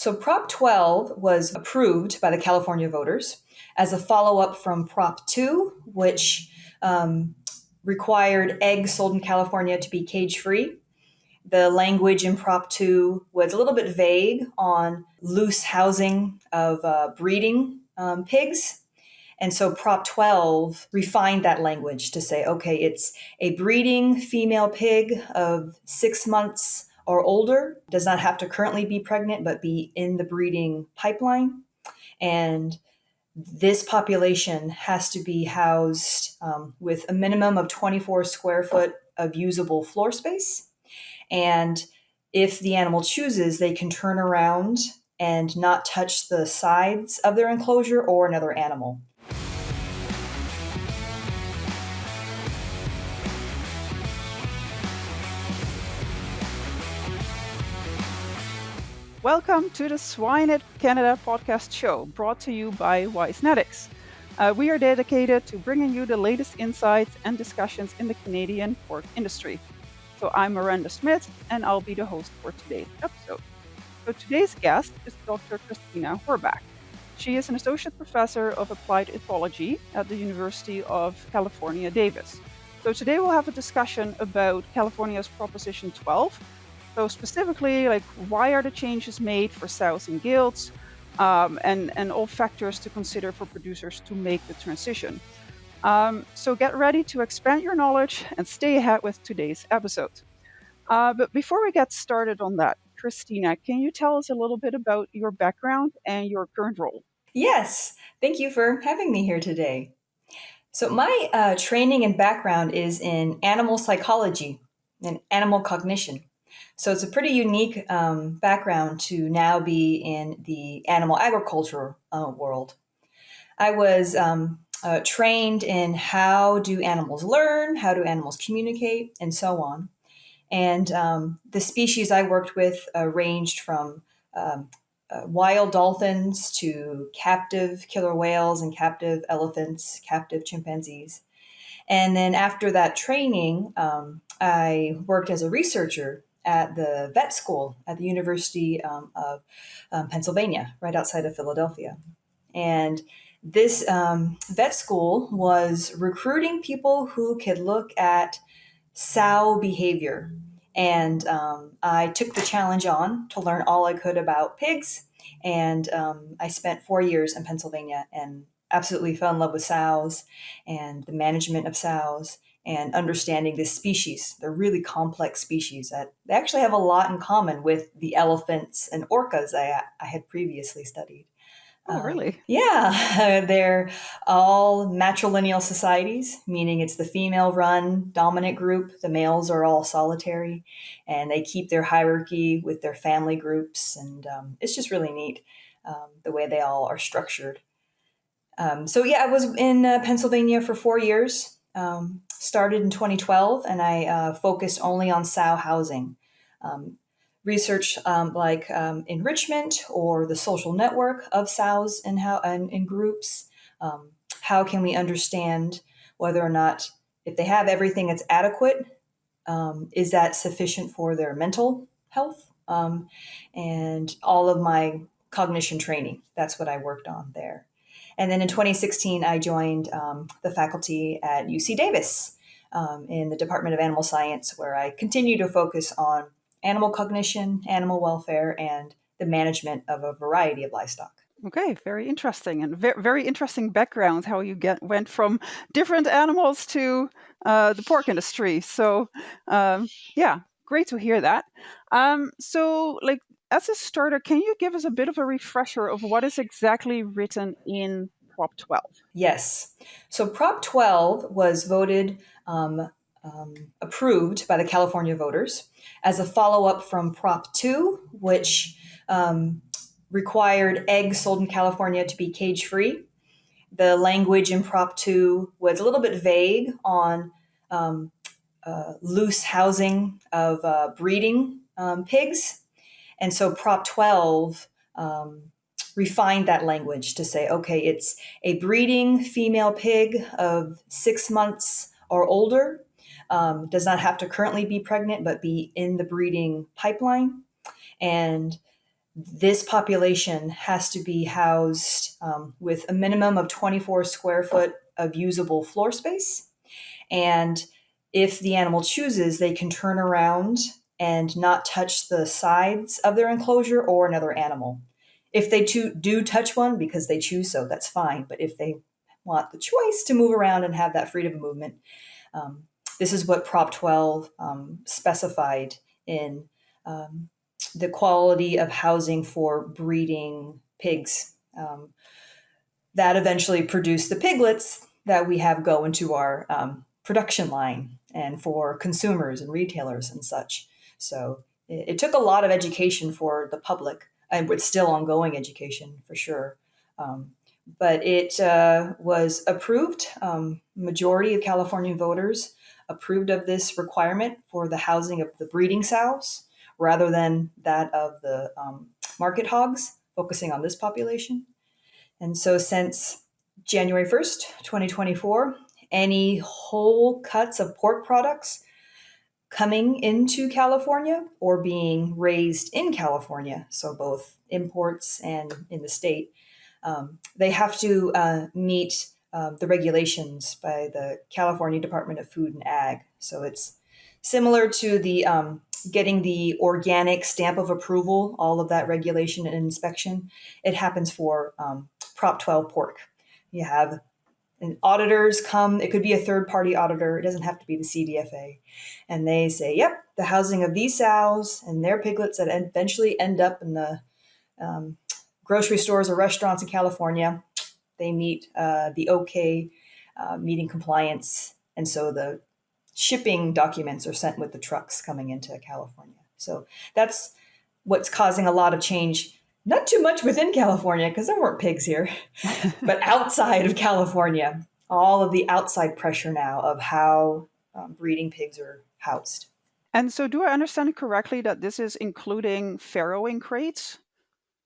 So Prop 12 was approved by the California voters as a follow-up from Prop 2, which required eggs sold in California to be cage-free. The language in Prop 2 was a little bit vague on loose housing of breeding pigs. And so Prop 12 refined that language to say, okay, it's a breeding female pig of 6 months or older, does not have to currently be pregnant, but be in the breeding pipeline. And this population has to be housed with a minimum of 24 square foot of usable floor space. And if the animal chooses, they can turn around and not touch the sides of their enclosure or another animal. Welcome to the Swine Canada podcast show, brought to you by Wisenetics. We are dedicated to bringing you the latest insights and discussions in the Canadian pork industry. So I'm Miranda Smith, and I'll be the host for today's episode. So today's guest is Dr. Kristina Horback. She is an associate professor of applied ethology at the University of California, Davis. So today we'll have a discussion about California's Proposition 12. So specifically, why are the changes made for sows and gilts, and all factors to consider for producers to make the transition. So get ready to expand your knowledge and stay ahead with today's episode. But before we get started on that, Kristina, can you tell us a little bit about your background and your current role? Yes, thank you for having me here today. So my training and background is in animal psychology and animal cognition. So it's a pretty unique background to now be in the animal agriculture world. I was trained in how do animals learn, how do animals communicate, and so on. And the species I worked with ranged from wild dolphins to captive killer whales and captive elephants, captive chimpanzees. And then after that training, I worked as a researcher at the vet school at the University of Pennsylvania, right outside of Philadelphia. And this vet school was recruiting people who could look at sow behavior. And I took the challenge on to learn all I could about pigs. And I spent 4 years in Pennsylvania and absolutely fell in love with sows and the management of sows and understanding this species. They're really complex species that they actually have a lot in common with the elephants and orcas I had previously studied. Oh, really? Yeah, they're all matrilineal societies, meaning it's the female-run dominant group. The males are all solitary, and they keep their hierarchy with their family groups, and it's just really neat the way they all are structured. So yeah, I was in Pennsylvania for 4 years. Started in 2012, and I focused only on sow housing. Research enrichment or the social network of sows and how and in groups. How can we understand whether or not if they have everything that's adequate, is that sufficient for their mental health? And all of my cognition training, that's what I worked on there. And then in 2016, I joined the faculty at UC Davis in the Department of Animal Science, where I continue to focus on animal cognition, animal welfare, and the management of a variety of livestock. Okay, very interesting, and very interesting background how you went from different animals to the pork industry. So, yeah, great to hear that. So, as a starter, can you give us a bit of a refresher of what is exactly written in Prop 12? Yes. So Prop 12 was voted approved by the California voters as a follow-up from Prop 2, which required eggs sold in California to be cage-free. The language in Prop 2 was a little bit vague on loose housing of breeding pigs. And so Prop 12 refined that language to say, okay, it's a breeding female pig of 6 months or older, does not have to currently be pregnant, but be in the breeding pipeline. And This population has to be housed with a minimum of 24 square foot of usable floor space. And if the animal chooses, they can turn around and not touch the sides of their enclosure or another animal. If they do touch one because they choose so, that's fine. But if they want the choice to move around and have that freedom of movement, um, this is what Prop 12 specified in um, the quality of housing for breeding pigs that eventually produce the piglets that we have go into our production line and for consumers and retailers and such. So it took a lot of education for the public, and it's still ongoing education for sure. Um, but it was approved. Majority of California voters approved of this requirement for the housing of the breeding sows rather than that of the market hogs, focusing on this population. And so since January 1st, 2024, any whole cuts of pork products coming into California or being raised in California, so both imports and in the state, they have to meet the regulations by the California Department of Food and Ag. So it's similar to the getting the organic stamp of approval, all of that regulation and inspection. It happens for Prop 12 pork. You have and auditors come, it could be a third party auditor, it doesn't have to be the CDFA. And they say, yep, the housing of these sows and their piglets that eventually end up in the um, grocery stores or restaurants in California, they meet the OK, meeting compliance. And so the shipping documents are sent with the trucks coming into California. So that's what's causing a lot of change. Not too much within California because there weren't pigs here, but outside of California, all of the outside pressure now of how breeding pigs are housed. And so, do I understand it correctly that this is including farrowing crates?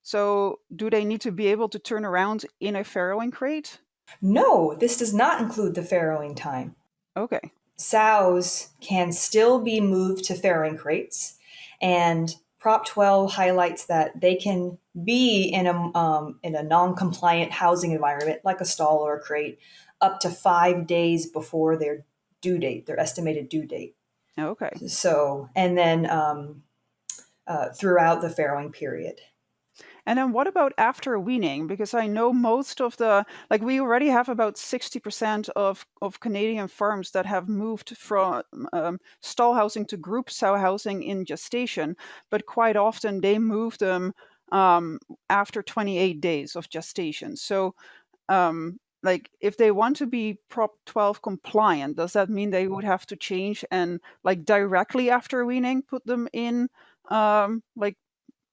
So, do they need to be able to turn around in a farrowing crate? No, this does not include the farrowing time. Okay. Sows can still be moved to farrowing crates, and Prop 12 highlights that they can be in a non-compliant housing environment, like a stall or a crate, up to 5 days before their due date, their estimated due date. Okay. So, and then throughout the farrowing period. And then what about after weaning? Because I know most of like we already have about 60% of Canadian farms that have moved from stall housing to group sow housing in gestation, but quite often they move them after 28 days of gestation. So like if they want to be Prop 12 compliant, does that mean they would have to change and like directly after weaning put them in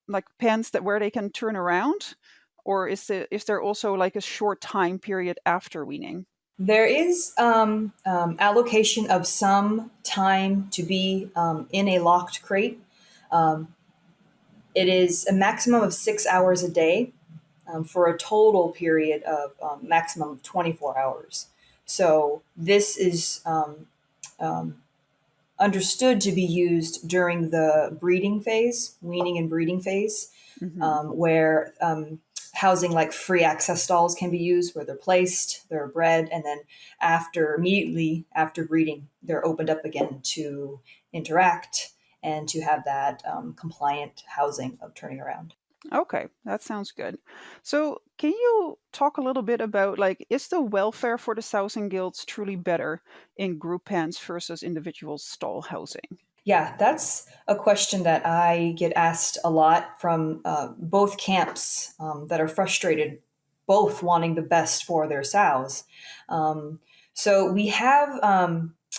like pens that where they can turn around, or is there also like a short time period after weaning? There is allocation of some time to be in a locked crate. Um, it is a maximum of 6 hours a day for a total period of maximum of 24 hours. So this is um, understood to be used during the breeding phase, weaning and breeding phase, Hmm. where housing like free access stalls can be used, where they're placed, they're bred, and then immediately after breeding, they're opened up again to interact and to have that compliant housing of turning around. Okay, that sounds good. So can you talk a little bit about like is the welfare for the sows and guilds truly better in group pens versus individual stall housing? Yeah, that's a question that I get asked a lot from both camps that are frustrated, both wanting the best for their sows. Um, so we have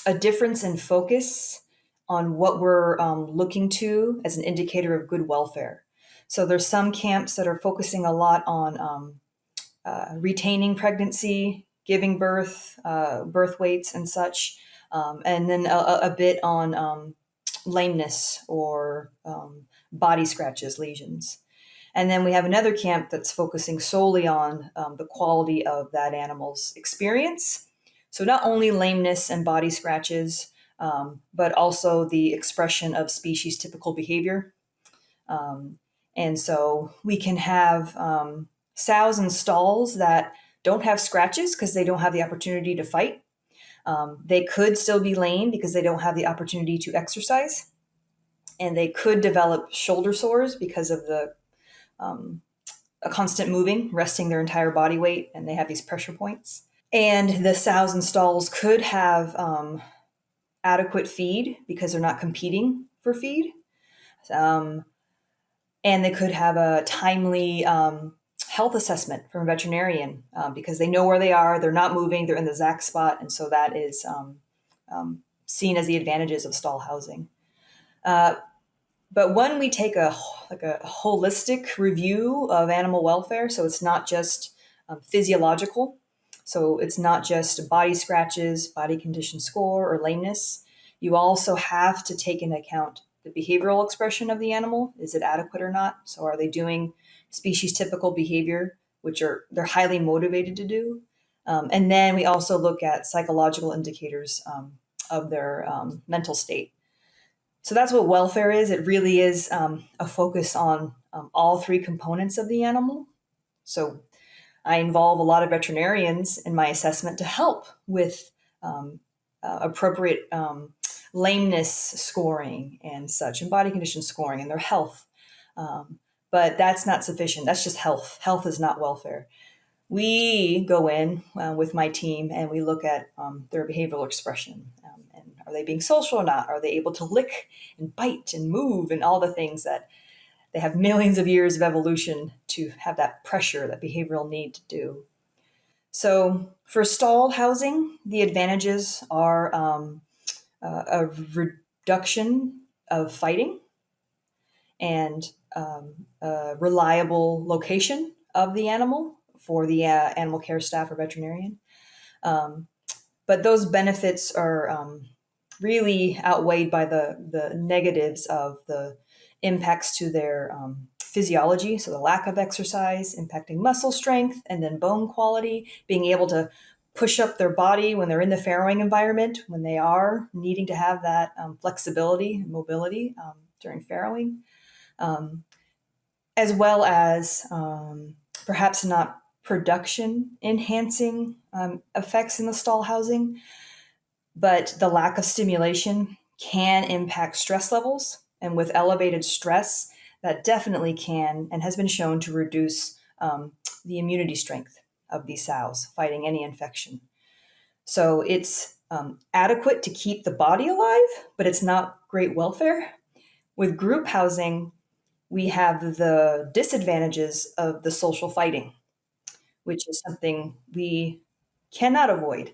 a difference in focus on what we're looking to as an indicator of good welfare. So there's some camps that are focusing a lot on retaining pregnancy, giving birth, birth weights, and such, and then a bit on lameness or body scratches, lesions. And then we have another camp that's focusing solely on the quality of that animal's experience. So not only lameness and body scratches, but also the expression of species typical behavior. Um, And so we can have sows in stalls that don't have scratches because they don't have the opportunity to fight. They could still be lame because they don't have the opportunity to exercise. And they could develop shoulder sores because of the a constant moving, resting their entire body weight, and they have these pressure points. And the sows and stalls could have adequate feed because they're not competing for feed. Um, and they could have a timely health assessment from a veterinarian because they know where they are, they're not moving, they're in the exact spot. And so that is seen as the advantages of stall housing. But when we take a holistic review of animal welfare, so it's not just physiological, so it's not just body scratches, body condition score, or lameness. You also have to take into account the behavioral expression of the animal. Is it adequate or not? So are they doing species typical behavior, which they're highly motivated to do? And then we also look at psychological indicators of their mental state. So that's what welfare is. It really is a focus on all three components of the animal. So I involve a lot of veterinarians in my assessment to help with appropriate lameness scoring and such, and body condition scoring and their health. But that's not sufficient. That's just health. Health is not welfare. We go in with my team and we look at their behavioral expression. And are they being social or not? Are they able to lick and bite and move and all the things that they have millions of years of evolution to have that pressure, that behavioral need to do? So for stall housing, the advantages are a reduction of fighting and a reliable location of the animal for the animal care staff or veterinarian. But those benefits are really outweighed by the negatives of the impacts to their physiology. So the lack of exercise impacting muscle strength and then bone quality, being able to push up their body when they're in the farrowing environment, when they are needing to have that flexibility and mobility during farrowing, as well as perhaps not production enhancing effects in the stall housing, but the lack of stimulation can impact stress levels. And with elevated stress, that definitely can and has been shown to reduce the immunity strength of these sows fighting any infection. So it's adequate to keep the body alive, but it's not great welfare. With group housing, we have the disadvantages of the social fighting, which is something we cannot avoid.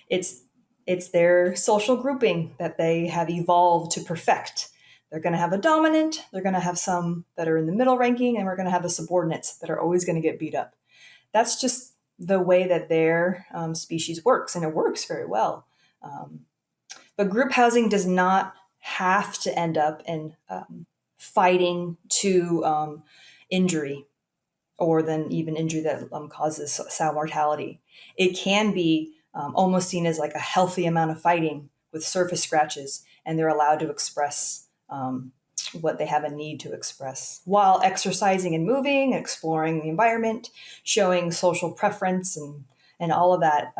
It's it's their social grouping that they have evolved to perfect. They're going to have a dominant, they're going to have some that are in the middle ranking, and we're going to have the subordinates that are always going to get beat up. That's just the way that their species works, and it works very well. But group housing does not have to end up in fighting to injury or then even injury that causes sow mortality. It can be almost seen as like a healthy amount of fighting with surface scratches, and they're allowed to express what they have a need to express while exercising and moving, exploring the environment, showing social preference, and all of that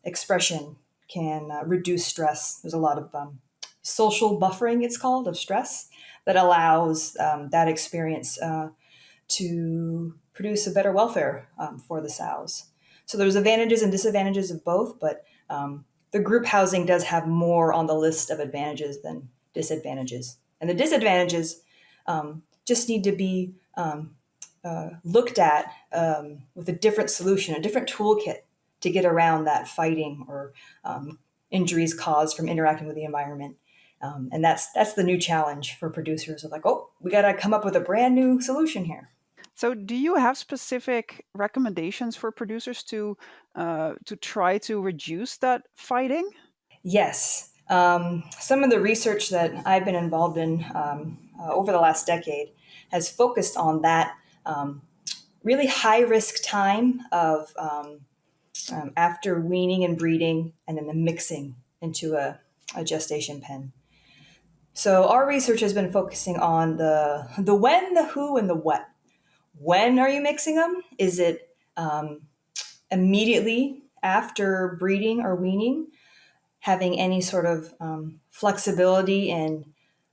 expression can reduce stress. There's a lot of social buffering, it's called, of stress that allows that experience to produce a better welfare for the sows. So there's advantages and disadvantages of both, but the group housing does have more on the list of advantages than disadvantages. And the disadvantages just need to be looked at with a different solution, a different toolkit to get around that fighting or injuries caused from interacting with the environment. And that's the new challenge for producers of like, oh, we got to come up with a brand new solution here. So, do you have specific recommendations for producers to try to reduce that fighting? Yes. Some of the research that I've been involved in over the last decade has focused on that really high risk time of after weaning and breeding and then the mixing into a gestation pen. So our research has been focusing on the when, the who, and the what. When are you mixing them? Is it immediately after breeding or weaning? Having any sort of flexibility in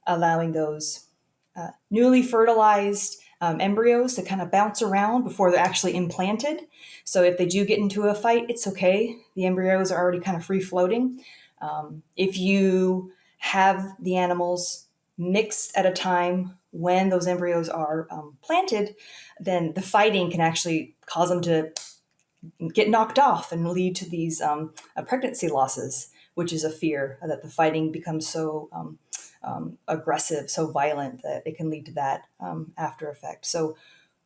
allowing those newly fertilized embryos to kind of bounce around before they're actually implanted. So if they do get into a fight, it's okay. The embryos are already kind of free floating. If you have the animals mixed at a time when those embryos are planted, then the fighting can actually cause them to get knocked off and lead to these pregnancy losses, which is a fear that the fighting becomes so aggressive, so violent that it can lead to that after effect. So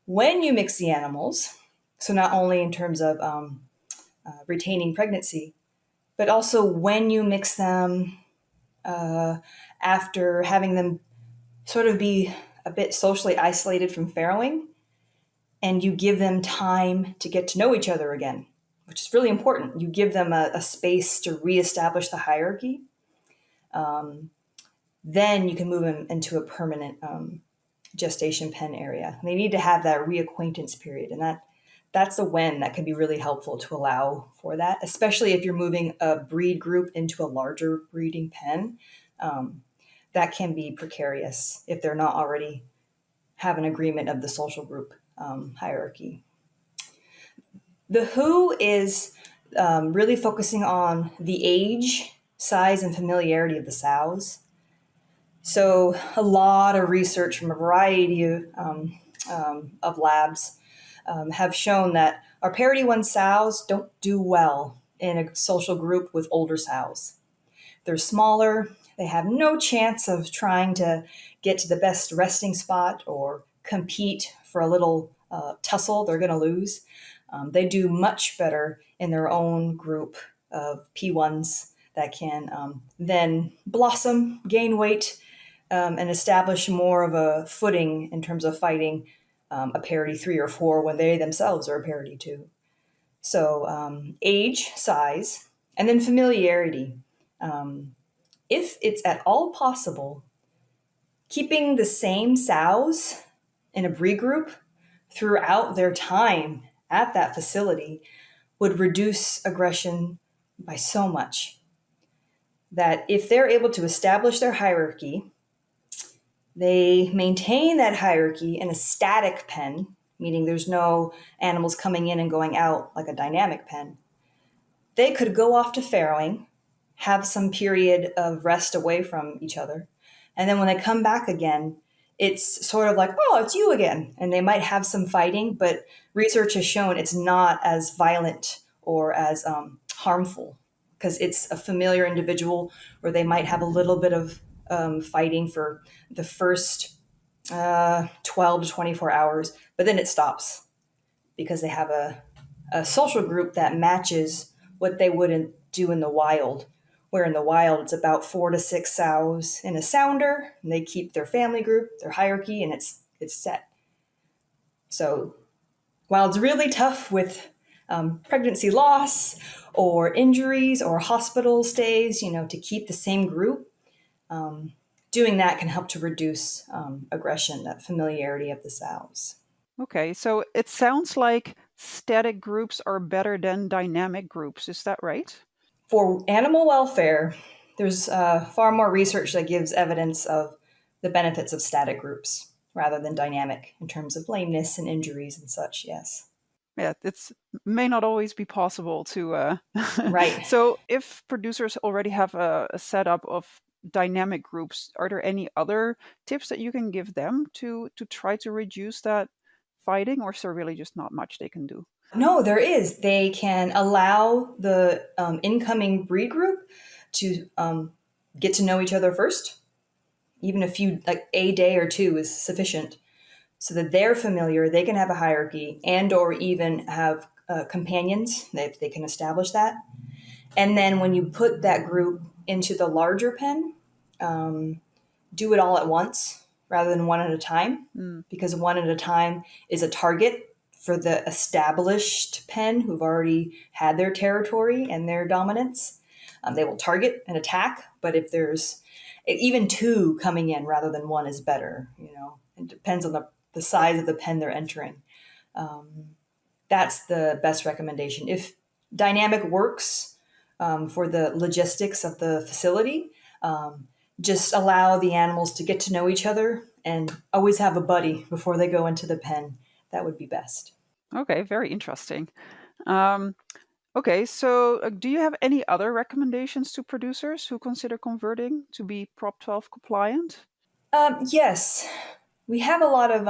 when you mix the animals, so not only in terms of retaining pregnancy, but also when you mix them after having them sort of be a bit socially isolated from farrowing, and you give them time to get to know each other again, which is really important. You give them a space to reestablish the hierarchy. Then you can move them into a permanent gestation pen area. And they need to have that reacquaintance period, and that's the when that can be really helpful to allow for that, especially if you're moving a breed group into a larger breeding pen. That can be precarious if they're not already have an agreement of the social group hierarchy. The who is really focusing on the age, size, and familiarity of the sows. So a lot of research from a variety of labs have shown that our parity 1 sows don't do well in a social group with older sows. They're smaller. They have no chance of trying to get to the best resting spot or compete for a little tussle they're going to lose. They do much better in their own group of P1s that can then blossom, gain weight, and establish more of a footing in terms of fighting a parity 3 or 4 when they themselves are a parity 2. So age, size, and then familiarity. If it's at all possible, keeping the same sows in a breed group throughout their time at that facility would reduce aggression by so much. That if they're able to establish their hierarchy, they maintain that hierarchy in a static pen, meaning there's no animals coming in and going out like a dynamic pen. They could go off to farrowing, have some period of rest away from each other, and then when they come back again, it's sort of like, oh, it's you again. And they might have some fighting, but research has shown it's not as violent or as harmful because it's a familiar individual where they might have a little bit of fighting for the first 12 to 24 hours, but then it stops because they have a social group that matches what they wouldn't do in the wild, where in the wild it's about 4 to 6 sows in a sounder, and they keep their family group, their hierarchy, and it's set. So while it's really tough with pregnancy loss or injuries or hospital stays, to keep the same group, doing that can help to reduce aggression, that familiarity of the sows. Okay, so it sounds like static groups are better than dynamic groups. Is that right? For animal welfare, there's far more research that gives evidence of the benefits of static groups rather than dynamic in terms of lameness and injuries and such, yes. Yeah, it's may not always be possible to. Right. So, if producers already have a setup of dynamic groups, are there any other tips that you can give them to try to reduce that fighting, or is there really just not much they can do? No, there is. They can allow the incoming breed group to get to know each other first. Even a few, like a day or two, is sufficient so that they're familiar. They can have a hierarchy and or even have companions if they can establish that. And then when you put that group into the larger pen, do it all at once rather than one at a time, because one at a time is a target for the established pen who've already had their territory and their dominance. They will target and attack, but if there's even 2 coming in rather than 1 is better. It depends on the size of the pen they're entering. That's the best recommendation. If dynamic works for the logistics of the facility, um, just allow the animals to get to know each other and always have a buddy before they go into the pen. That would be best. Okay, very interesting. Um, okay, so do you have any other recommendations to producers who consider converting to be Prop 12 compliant? Yes, we have a lot of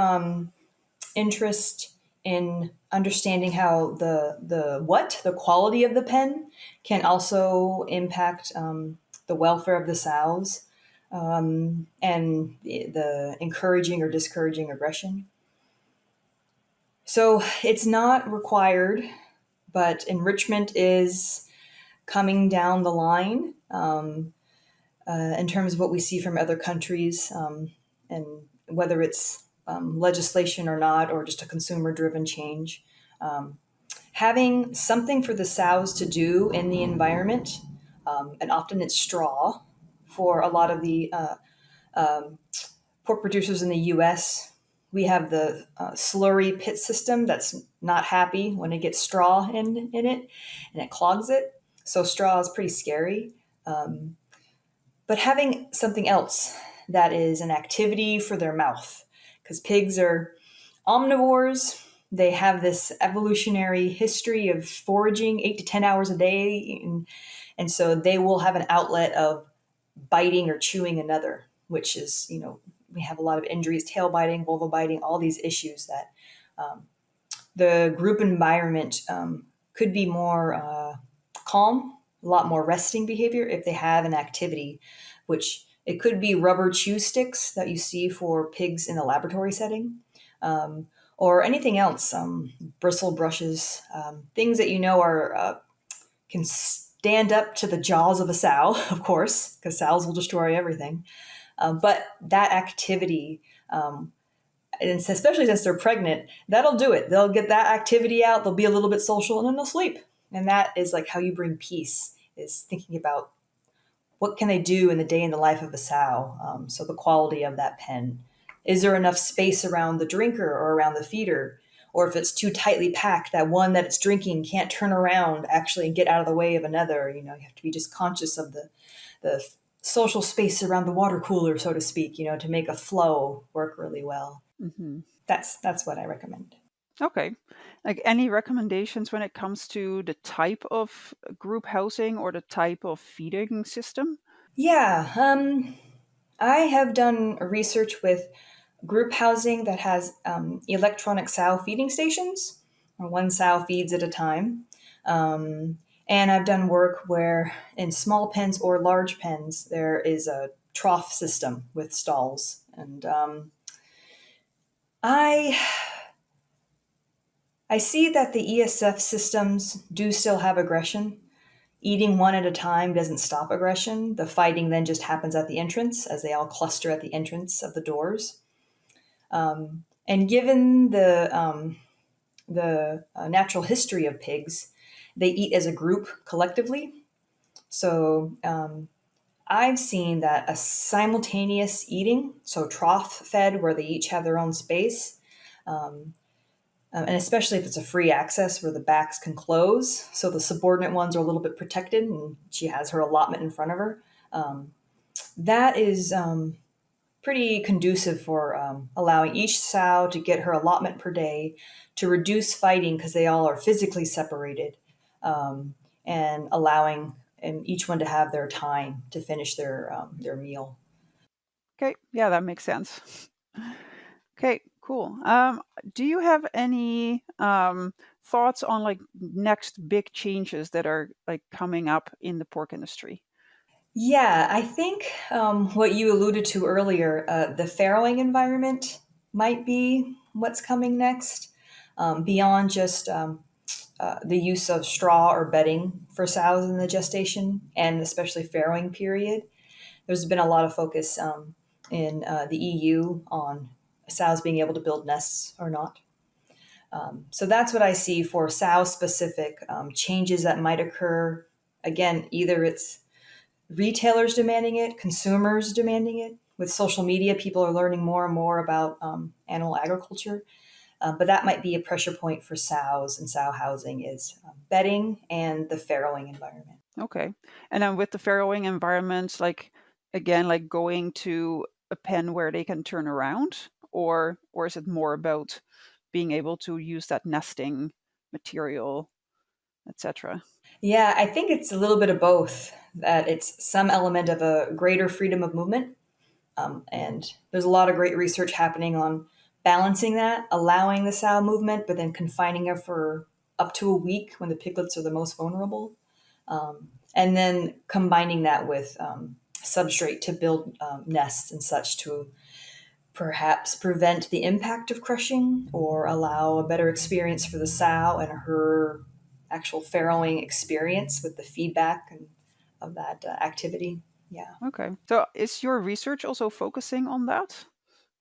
interest in understanding how the quality of the pen can also impact the welfare of the sows and the encouraging or discouraging aggression. So it's not required, but enrichment is coming down the line in terms of what we see from other countries, and whether it's legislation or not, or just a consumer driven change. Having something for the sows to do in the environment, and often it's straw for a lot of the pork producers in the US. We have the slurry pit system that's not happy when it gets straw in it and it clogs it. So straw is pretty scary. But having something else that is an activity for their mouth, because pigs are omnivores. They have this evolutionary history of foraging 8 to 10 hours a day. And so they will have an outlet of biting or chewing another, which is, we have a lot of injuries, tail biting, vulva biting, all these issues that the group environment could be more calm, a lot more resting behavior if they have an activity, which it could be rubber chew sticks that you see for pigs in a laboratory setting, or anything else, bristle brushes, things that are can stand up to the jaws of a sow, of course, because sows will destroy everything. But that activity, and especially since they're pregnant, that'll do it. They'll get that activity out, they'll be a little bit social, and then they'll sleep. And that is like how you bring peace, is thinking about what can they do in the day in the life of a sow. So the quality of that pen. Is there enough space around the drinker or around the feeder? Or if it's too tightly packed, that one that it's drinking can't turn around actually and get out of the way of another. You have to be just conscious of the social space around the water cooler, so to speak, to make a flow work really well. Hmm. That's what I recommend. Okay. Like any recommendations when it comes to the type of group housing or the type of feeding system? Yeah, I have done research with group housing that has electronic sow feeding stations, or one sow feeds at a time. And I've done work where in small pens or large pens, there is a trough system with stalls. And I I see that the ESF systems do still have aggression. Eating one at a time doesn't stop aggression. The fighting then just happens at the entrance as they all cluster at the entrance of the doors. And given the natural history of pigs, they eat as a group collectively. So I've seen that a simultaneous eating, so trough fed, where they each have their own space, and especially if it's a free access where the backs can close, so the subordinate ones are a little bit protected, and she has her allotment in front of her. That is pretty conducive for allowing each sow to get her allotment per day, to reduce fighting because they all are physically separated, and allowing each one to have their time to finish their meal. Okay, yeah, that makes sense. Okay, cool. Do you have any thoughts on like next big changes that are like coming up in the pork industry? Yeah, I think what you alluded to earlier, the farrowing environment might be what's coming next, beyond just the use of straw or bedding for sows in the gestation and especially farrowing period. There's been a lot of focus in the EU on sows being able to build nests or not. So that's what I see for sow specific changes that might occur. Again, either it's retailers demanding it, consumers demanding it. With social media, people are learning more and more about animal agriculture. But that might be a pressure point for sows and sow housing is bedding and the farrowing environment. Okay. And then with the farrowing environments, again, like going to a pen where they can turn around, or is it more about being able to use that nesting material, etc.? Yeah, I think it's a little bit of both, that it's some element of a greater freedom of movement. And there's a lot of great research happening on balancing that, allowing the sow movement, but then confining her for up to a week when the piglets are the most vulnerable. And then combining that with substrate to build nests and such to perhaps prevent the impact of crushing or allow a better experience for the sow and her actual farrowing experience with the feedback and of that activity. Yeah. Okay. So is your research also focusing on that,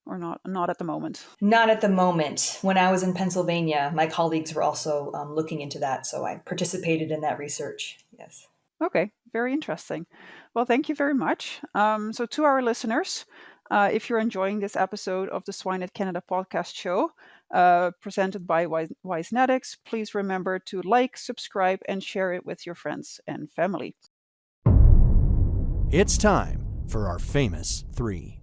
or not at the moment? Not at the moment. When I was in Pennsylvania, my colleagues were also looking into that, so I participated in that research. Yes. Okay, very interesting. Well, thank you very much. So, to our listeners, if you're enjoying this episode of the Swine at Canada podcast show, presented by Wisenetics, please remember to like, subscribe, and share it with your friends and family. It's time for our famous three.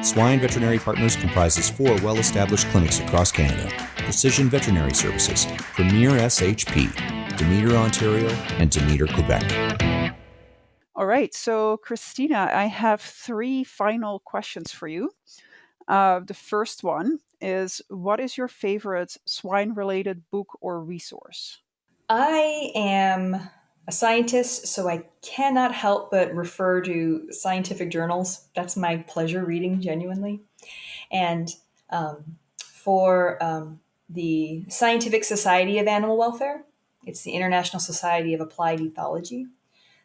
Swine Veterinary Partners comprises 4 well-established clinics across Canada: Precision Veterinary Services, Premier SHP, Demeter, Ontario, and Demeter, Quebec. All right, so Kristina, I have 3 final questions for you. The first one is, what is your favorite swine-related book or resource? I am a scientist, so I cannot help but refer to scientific journals. That's my pleasure reading, genuinely. And for the Scientific Society of Animal Welfare, it's the International Society of Applied Ethology.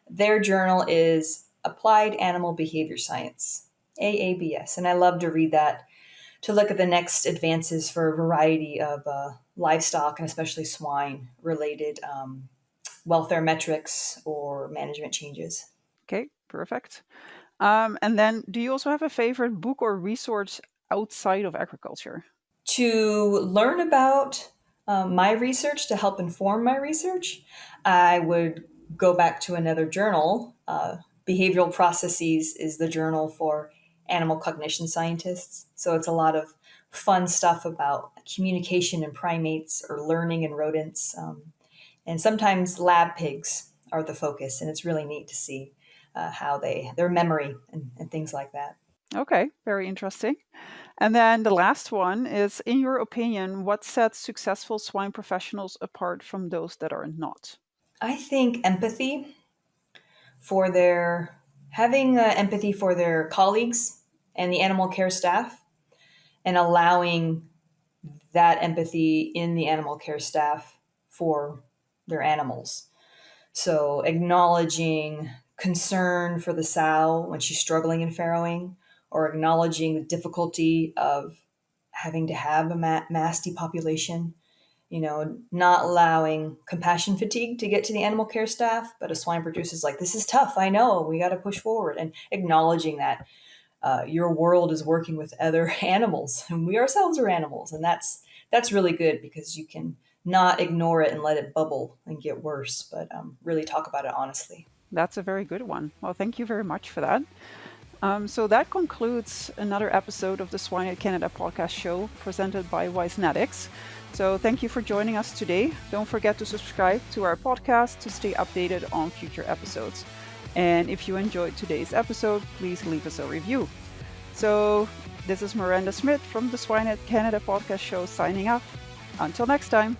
Their journal is Applied Animal Behavior Science, AABS. And I love to read that to look at the next advances for a variety of livestock and especially swine related welfare metrics or management changes. Okay, perfect. And then, do you also have a favorite book or resource outside of agriculture? To learn about my research, to help inform my research, I would go back to another journal. Behavioral Processes is the journal for animal cognition scientists. So it's a lot of fun stuff about communication in primates or learning in rodents. And sometimes lab pigs are the focus, and it's really neat to see how their memory and things like that. Okay, very interesting. And then the last one is, in your opinion, what sets successful swine professionals apart from those that are not? I think empathy for their having empathy for their colleagues and the animal care staff, and allowing that empathy in the animal care staff for their animals. So acknowledging concern for the sow when she's struggling in farrowing, or acknowledging the difficulty of having to have a mass depopulation, not allowing compassion fatigue to get to the animal care staff, but a swine producer is like, this is tough, I know, we got to push forward, and acknowledging that your world is working with other animals, and we ourselves are animals, and that's really good because you can not ignore it and let it bubble and get worse, but really talk about it honestly. That's a very good one. Well, thank you very much for that. So that concludes another episode of the Swine at Canada podcast show presented by Wisenetics. So thank you for joining us today. Don't forget to subscribe to our podcast to stay updated on future episodes. And if you enjoyed today's episode, please leave us a review. So this is Miranda Smith from the Swine at Canada podcast show signing off. Until next time.